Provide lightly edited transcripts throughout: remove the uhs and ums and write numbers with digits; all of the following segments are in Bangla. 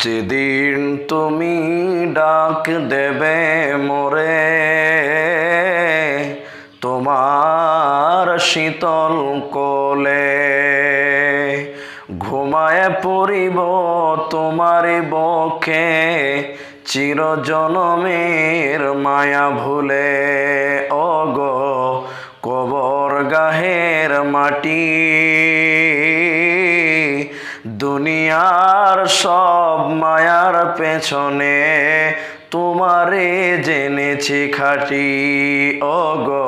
যেদিন তুমি ডাক দেবে মোরে, তোমার শীতল কোলে ঘুমায় পড়িব তোমার বক্ষে, চিরজনমের মায়া ভুলে। ওগো কবর গাহের মাটি, দুনিয়ার সব মায়ার পেছনে তোমারে জেনেছি খাঁটি। ওগো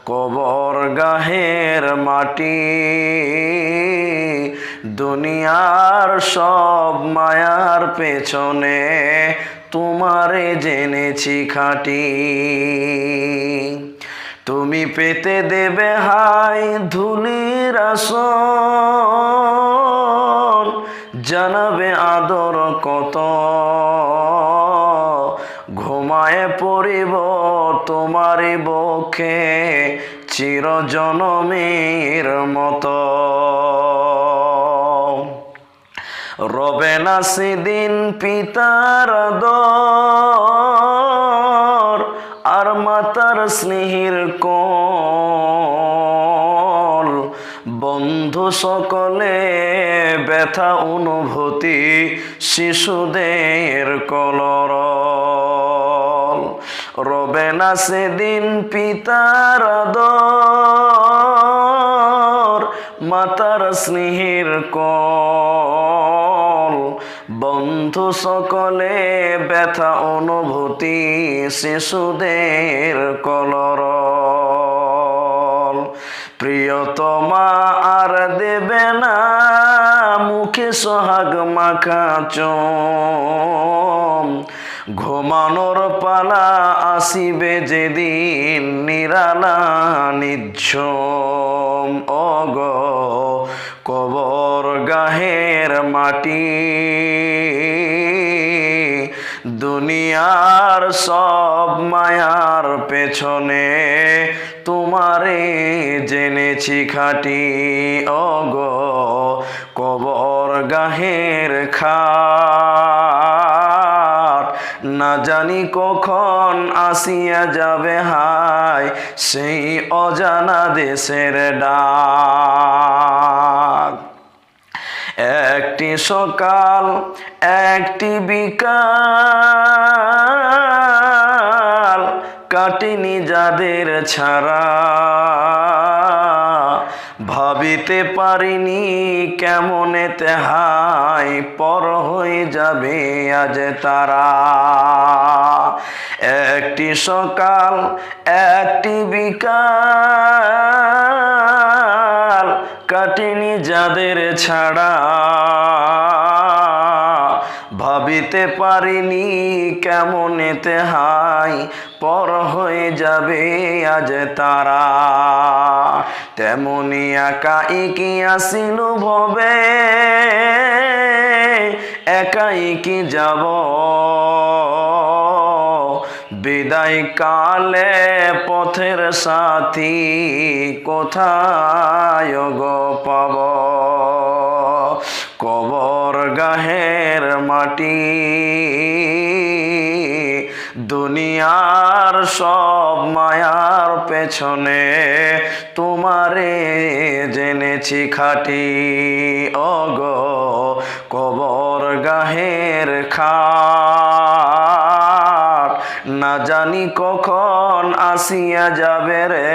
কবর গাহের মাটি, দুনিয়ার সব মায়ার পেছনে তোমারে জেনেছি খাঁটি। তুমি পেতে দেবে হাই ধুলির আসন, জানাবে আদর কত, ঘুমায় পড়িব তোমার বক্ষে চিরজনমের মতো। রবে না সেদিন পিতার আদর, আর মাতার স্নেহের কোল, বন্ধু সকলে ব্যথা অনুভূতি শিশুদের কলরল। রবে না সেদিন পিতার আদর, মাতার স্নেহের কোল, বন্ধু সকলে ব্যথা অনুভূতি শিশুদের কলরল। প্রিয়তমা আর দেবে না মুখে সোহাগ মাখা চুম, ঘুমানোর পালা আসিবে যেদিন নিরালা নিঝুম। ওগো কবর গাহের মাটি, দুনিয়ার সব মায়ার পেছনে তোমারে জেনেছি খাঁটি। ওগো কবর গাহের খাট, না জানি কখন আসিয়া যাবে হায় সেই অজানা দেশের ডাক। একটি সকাল একটি বিকাল কাটেনি যাদের ছাড়া, ভাবিতে পারিনি কেমনেতে হায় পর হয়ে যাবে আজ তারা। একটি সকাল একটি বিকাল কাটেনি যাদের ছাড়া, ভাবিতে পারিনি কেমনেতে হায় পর হয়ে যাবে আজ তারা। তেমনি একাই কি আসিল ভবে, একাই কি যাব বিদায় কালে পথের সাথী কোথায় গো পাব। কবর গাহের মাটি, দুনিয়ার সব মায়ার পেছনে তোমারে জেনেছি খাঁটি। ওগো কবর গাহের খাট, না জানি কখন আসিয়া যাবে রে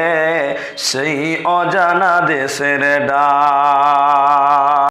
সেই অজানা দেশের ডাক।